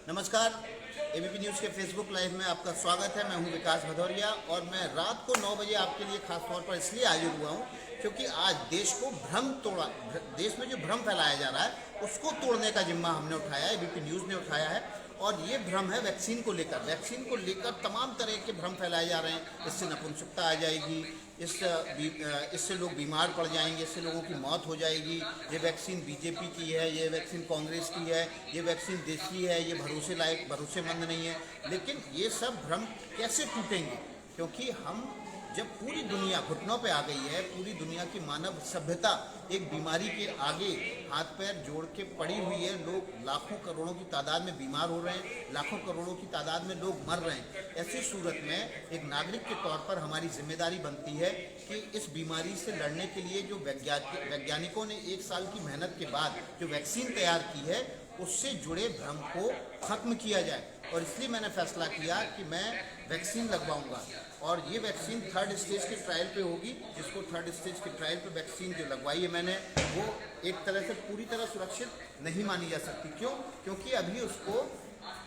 नमस्कार। ABP news के Facebook live में आपका स्वागत है। मैं हूं विकास भदौरिया और मैं रात को 9 बजे आपके लिए खास तौर पर इसलिए हाजिर हुआ हूं क्योंकि आज देश में जो भ्रम फैलाया जा रहा है उसको तोड़ने का जिम्मा हमने उठाया है, एबीपी न्यूज़ ने उठाया है। और ये भ्रम है वैक्सीन को लेकर। वैक्सीन को लेकर तमाम तरह के भ्रम फैलाए जा रहे हैं। इससे नपुंसकता आ जाएगी, इससे लोग बीमार पड़ जाएंगे, इससे लोगों की मौत हो जाएगी, ये वैक्सीन बीजेपी की है, ये वैक्सीन कांग्रेस की है, ये वैक्सीन देसी है, ये भरोसेमंद नहीं है। लेकिन ये सब भ्रम कैसे टूटेंगे? क्योंकि हम जब पूरी दुनिया घुटनों पे आ गई है, पूरी दुनिया की मानव सभ्यता एक बीमारी के आगे हाथ पैर जोड़ के पड़ी हुई है। लोग लाखों करोड़ों की तादाद में बीमार हो रहे हैं, लाखों करोड़ों की तादाद में लोग मर रहे हैं। ऐसी सूरत में एक नागरिक के तौर पर हमारी जिम्मेदारी बनती है कि इस बीमारी से लड़ने के लिए जो वैज्ञानिकों ने 1 साल की मेहनत के बाद जो वैक्सीन तैयार की है उससे जुड़े भ्रम को खत्म किया जाए। और इसलिए मैंने फैसला किया कि मैं वैक्सीन लगवाऊंगा। और ये वैक्सीन 3rd स्टेज के ट्रायल पे होगी, जिसको 3rd स्टेज के ट्रायल पे वैक्सीन जो लगवाई है मैंने, वो एक तरह से पूरी तरह सुरक्षित नहीं मानी जा सकती। क्यों? क्योंकि अभी उसको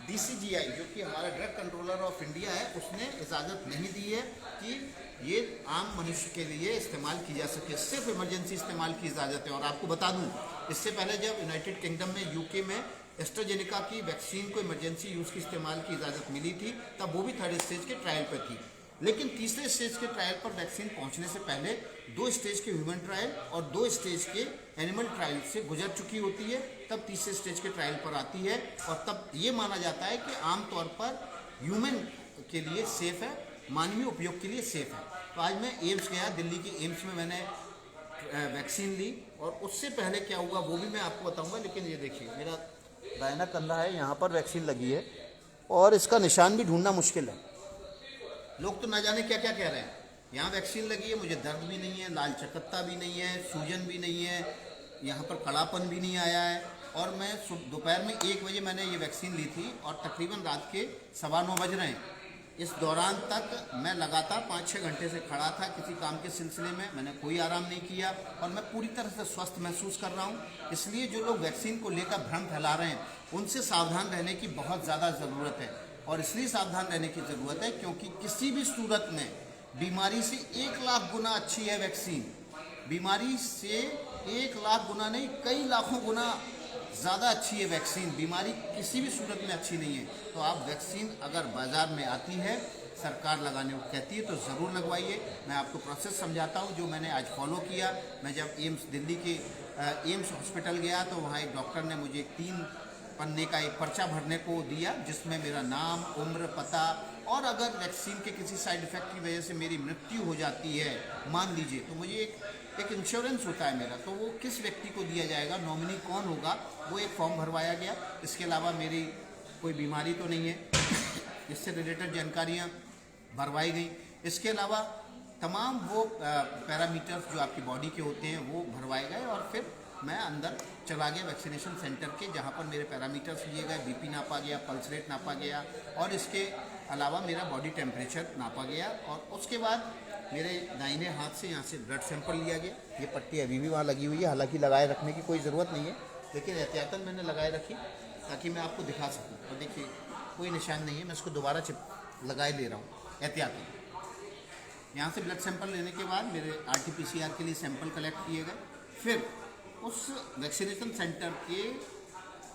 DCGI जो कि हमारा ड्रग कंट्रोलर ऑफ इंडिया है, उसने इजाज़त नहीं दी है कि ये आम मनुष्य के लिए इस्तेमाल की जा सके। सिर्फ इमरजेंसी इस्तेमाल की इजाज़त है। और आपको बता दूं, इससे पहले जब यूनाइटेड किंगडम में, यूके में एस्ट्राजेनेका की वैक्सीन को इमरजेंसी यूज़ की इस्तेमाल की इजाज़त मिली थी, तब वो भी 3rd स्टेज के ट्रायल पर थी। लेकिन 3रे स्टेज के ट्रायल पर वैक्सीन पहुंचने से पहले 2 स्टेज के ह्यूमन ट्रायल और 2 स्टेज के एनिमल ट्रायल से गुजर चुकी होती है, तब 3रे स्टेज के ट्रायल पर आती है। और तब ये माना जाता है कि आमतौर पर ह्यूमन के लिए सेफ़ है, मानवीय उपयोग के लिए सेफ़ है। तो आज मैं एम्स गया, दिल्ली के एम्स में मैंने वैक्सीन ली। और उससे पहले क्या हुआ वो भी मैं आपको बताऊंगा। लेकिन ये देखिए, मेरा दाहिना कंधा है, यहाँ पर वैक्सीन लगी है और इसका निशान भी ढूंढना मुश्किल है। लोग तो ना जाने क्या क्या कह रहे हैं। यहाँ वैक्सीन लगी है, मुझे दर्द भी नहीं है, लाल चकत्ता भी नहीं है, सूजन भी नहीं है, यहाँ पर कड़ापन भी नहीं आया है। और मैं दोपहर में 1 बजे मैंने ये वैक्सीन ली थी और तकरीबन रात के 9:15 बज रहे हैं। इस दौरान तक मैं लगातार 5-6 घंटे से खड़ा था किसी काम के सिलसिले में। मैंने कोई आराम नहीं किया और मैं पूरी तरह से स्वस्थ महसूस कर रहा हूँ। इसलिए जो लोग वैक्सीन को लेकर भ्रम फैला रहे हैं उनसे सावधान रहने की बहुत ज़्यादा ज़रूरत है। और इसलिए सावधान रहने की ज़रूरत है क्योंकि किसी भी सूरत में बीमारी से 1 लाख गुना अच्छी है वैक्सीन। बीमारी से 1 लाख गुना नहीं, कई लाखों गुना ज़्यादा अच्छी है वैक्सीन। बीमारी किसी भी सूरत में अच्छी नहीं है। तो आप वैक्सीन अगर बाज़ार में आती है, सरकार लगाने को कहती है, तो ज़रूर लगवाइए। मैं आपको प्रोसेस समझाता हूँ जो मैंने आज फॉलो किया। मैं जब दिल्ली के एम्स हॉस्पिटल गया तो वहाँ एक डॉक्टर ने मुझे 3 पन्ने का एक पर्चा भरने को दिया, जिसमें मेरा नाम, उम्र, पता, और अगर वैक्सीन के किसी साइड इफ़ेक्ट की वजह से मेरी मृत्यु हो जाती है, मान लीजिए, तो मुझे एक इंश्योरेंस होता है मेरा, तो वो किस व्यक्ति को दिया जाएगा, नॉमिनी कौन होगा, वो एक फॉर्म भरवाया गया। इसके अलावा मेरी कोई बीमारी तो नहीं है, इससे रिलेटेड जानकारियाँ भरवाई गई। इसके अलावा तमाम वो पैरामीटर्स जो आपकी बॉडी के होते हैं वो भरवाए गए। और फिर मैं अंदर चला गया वैक्सीनेशन सेंटर के, जहाँ पर मेरे पैरामीटर्स लिए गए, बीपी नापा गया, पल्स रेट नापा गया और इसके अलावा मेरा बॉडी टेम्परेचर नापा गया। और उसके बाद मेरे दाहिने हाथ से यहाँ से ब्लड सैंपल लिया गया। ये पट्टी अभी भी वहाँ लगी हुई है, हालांकि लगाए रखने की कोई ज़रूरत नहीं है, लेकिन एहतियातन मैंने लगाए रखी ताकि मैं आपको दिखा सकूँ। और देखिए, कोई निशान नहीं है, मैं इसको दोबारा लगाए ले रहा हूँ एहतियातन। यहाँ से ब्लड सैंपल लेने के बाद मेरे RT-PCR के लिए सैंपल कलेक्ट किए गए। फिर उस वैक्सीनेशन सेंटर के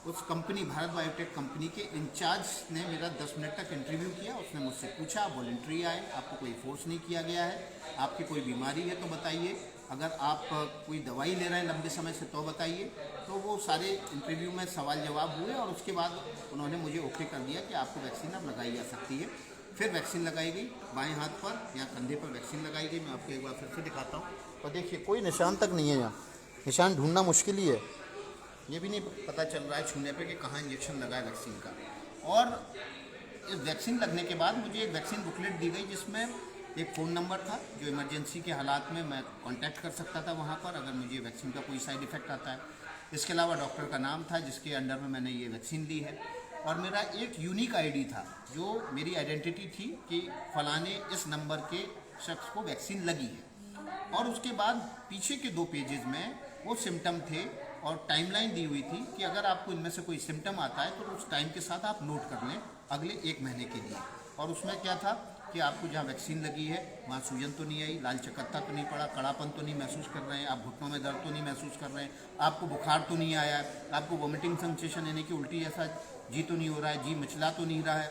उस कंपनी, भारत बायोटेक कंपनी के इंचार्ज ने मेरा 10 मिनट तक इंटरव्यू किया। उसने मुझसे पूछा, वॉलंटरी आए, आपको कोई फोर्स नहीं किया गया है, आपकी कोई बीमारी है तो बताइए, अगर आप कोई दवाई ले रहे हैं लंबे समय से तो बताइए। तो वो सारे इंटरव्यू में सवाल जवाब हुए और उसके बाद उन्होंने मुझे ओके कर दिया कि आपको वैक्सीन अब लगाई जा सकती है। फिर वैक्सीन लगाई गई, बाएं हाथ पर या कंधे पर वैक्सीन लगाई गई। मैं आपको एक बार फिर से दिखाता हूँ। और देखिए, कोई निशान तक नहीं है, यहाँ निशान ढूंढना मुश्किल ही है। ये भी नहीं पता चल रहा है छूने पे कि कहाँ इंजेक्शन लगा है वैक्सीन का। और इस वैक्सीन लगने के बाद मुझे एक वैक्सीन बुकलेट दी गई, जिसमें एक फ़ोन नंबर था जो इमरजेंसी के हालात में मैं कांटेक्ट कर सकता था वहाँ पर, अगर मुझे वैक्सीन का कोई साइड इफ़ेक्ट आता है। इसके अलावा डॉक्टर का नाम था जिसके अंडर में मैंने ये वैक्सीन ली है। और मेरा एक यूनिक ID था जो मेरी आइडेंटिटी थी कि फलाने इस नंबर के शख्स को वैक्सीन लगी है। और उसके बाद पीछे के 2 पेजेस में वो सिम्टम थे और टाइमलाइन दी हुई थी कि अगर आपको इनमें से कोई सिम्टम आता है तो उस टाइम के साथ आप नोट कर लें अगले 1 महीने के लिए। और उसमें क्या था कि आपको जहाँ वैक्सीन लगी है वहाँ सूजन तो नहीं आई, लाल चकत्ता तो नहीं पड़ा, कड़ापन तो नहीं महसूस कर रहे हैं, आप घुटनों में दर्द तो नहीं महसूस कर रहे हैं, आपको बुखार तो नहीं आया है, आपको वॉमिटिंग सेंसेशन यानी कि उल्टी जैसा जी तो नहीं हो रहा है, जी मचला तो नहीं रहा है,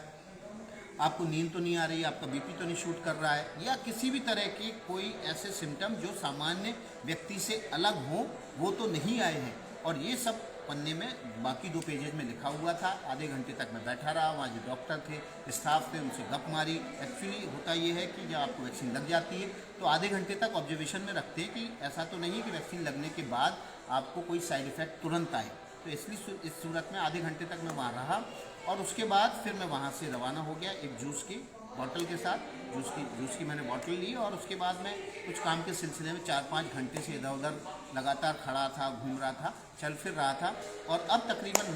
आपको नींद तो नहीं आ रही, आपका बीपी तो नहीं शूट कर रहा है, या किसी भी तरह के कोई ऐसे सिम्टम जो सामान्य व्यक्ति से अलग हो वो तो नहीं आए हैं। और ये सब पन्ने में बाकी 2 पेजेज में लिखा हुआ था। आधे घंटे तक मैं बैठा रहा, वहाँ जो डॉक्टर थे, स्टाफ थे, उनसे गप मारी। एक्चुअली होता ये है कि जब आपको वैक्सीन लग जाती है तो आधे घंटे तक ऑब्जर्वेशन में रखते हैं कि ऐसा तो नहीं है कि वैक्सीन लगने के बाद आपको कोई साइड इफ़ेक्ट तुरंत आए। तो इसलिए इस सूरत में आधे घंटे तक मैं वहाँ रहा और उसके बाद फिर मैं वहाँ से रवाना हो गया एक जूस की बॉटल के साथ। जूस की मैंने बॉटल ली और उसके बाद मैं कुछ काम के सिलसिले में 4-5 घंटे से इधर उधर लगातार खड़ा था, घूम रहा था, चल फिर रहा था। और अब तकरीबन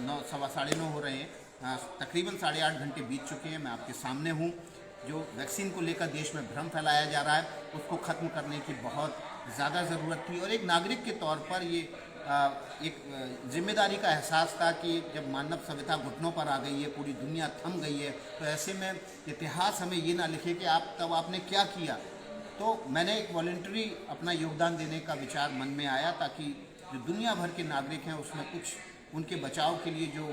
9 हो रहे हैं, तकरीबन 8.5 घंटे बीत चुके हैं। मैं आपके सामने हूँ। जो वैक्सीन को लेकर देश में भ्रम फैलाया जा रहा है उसको ख़त्म करने की बहुत ज़्यादा ज़रूरत थी और एक नागरिक के तौर पर ये एक जिम्मेदारी का एहसास था कि जब मानव सभ्यता घुटनों पर आ गई है, पूरी दुनिया थम गई है, तो ऐसे में इतिहास हमें ये ना लिखे कि आपने क्या किया। तो मैंने एक वॉलंटरी अपना योगदान देने का विचार मन में आया ताकि जो दुनिया भर के नागरिक हैं उसमें कुछ उनके बचाव के लिए जो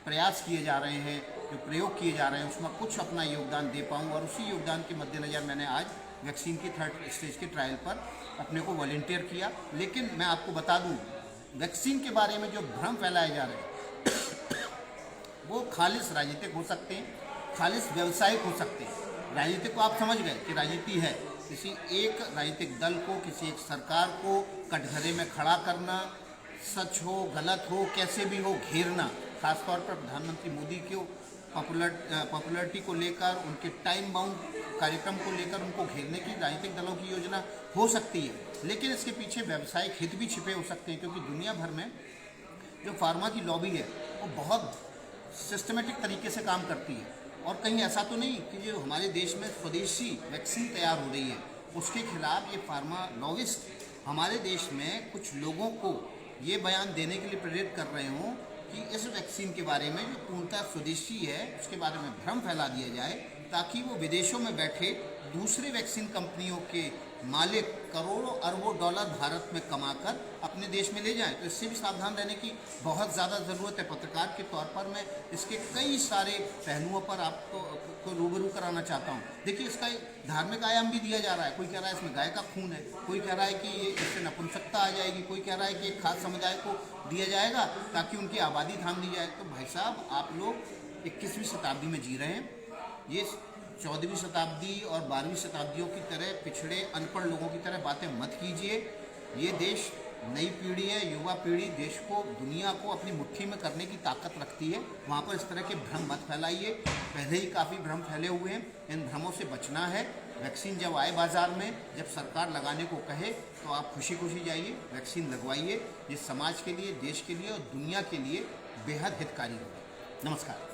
प्रयास किए जा रहे हैं, जो प्रयोग किए जा रहे हैं, उसमें कुछ अपना योगदान दे पाऊँ। और उसी योगदान के मद्देनज़र मैंने आज वैक्सीन की 3rd स्टेज के ट्रायल पर अपने को वॉलंटियर किया। लेकिन मैं आपको बता दूँ, वैक्सीन के बारे में जो भ्रम फैलाए जा रहे हैं वो खालिस राजनीतिक हो सकते हैं, खालिस व्यावसायिक हो सकते हैं। राजनीतिक को आप समझ गए कि राजनीति है किसी एक राजनीतिक दल को, किसी एक सरकार को कटघरे में खड़ा करना, सच हो गलत हो कैसे भी हो घेरना। खासतौर पर प्रधानमंत्री मोदी को पॉपुलरिटी को लेकर, उनके टाइम बाउंड कार्यक्रम को लेकर उनको घेरने की राजनीतिक दलों की योजना हो सकती है, लेकिन इसके पीछे व्यावसायिक हित भी छिपे हो सकते हैं। क्योंकि दुनिया भर में जो फार्मा की लॉबी है वो बहुत सिस्टमेटिक तरीके से काम करती है और कहीं ऐसा तो नहीं कि जो हमारे देश में स्वदेशी वैक्सीन तैयार हो रही है उसके खिलाफ ये फार्मा लॉबिस्ट हमारे देश में कुछ लोगों को ये बयान देने के लिए प्रेरित कर रहे हों कि इस वैक्सीन के बारे में जो पूर्णतः स्वदेशी है उसके बारे में भ्रम फैला दिया जाए ताकि वो विदेशों में बैठे दूसरी वैक्सीन कंपनियों के मालिक करोड़ों अरबों डॉलर भारत में कमाकर अपने देश में ले जाएं। तो इससे भी सावधान रहने की बहुत ज़्यादा ज़रूरत है। पत्रकार के तौर पर मैं इसके कई सारे पहलुओं पर आपको रूबरू कराना चाहता हूँ। देखिए, इसका एक धार्मिक आयाम भी दिया जा रहा है। कोई कह रहा है इसमें गाय का खून है, कोई कह रहा है कि इससे नपुंसकता आ जाएगी, कोई कह रहा है कि एक खास समुदाय को दिया जाएगा ताकि उनकी आबादी थाम दी जाए। तो भाई साहब, आप लोग 21वीं शताब्दी में जी रहे हैं। ये 14वीं शताब्दी और 12वीं शताब्दियों की तरह पिछड़े अनपढ़ लोगों की तरह बातें मत कीजिए। ये देश नई पीढ़ी है, युवा पीढ़ी देश को, दुनिया को अपनी मुट्ठी में करने की ताकत रखती है। वहाँ पर इस तरह के भ्रम मत फैलाइए। पहले ही काफ़ी भ्रम फैले हुए हैं, इन भ्रमों से बचना है। वैक्सीन जब आए बाज़ार में, जब सरकार लगाने को कहे तो आप खुशी खुशी जाइए, वैक्सीन लगवाइए। ये समाज के लिए, देश के लिए और दुनिया के लिए बेहद हितकारी होगा। नमस्कार।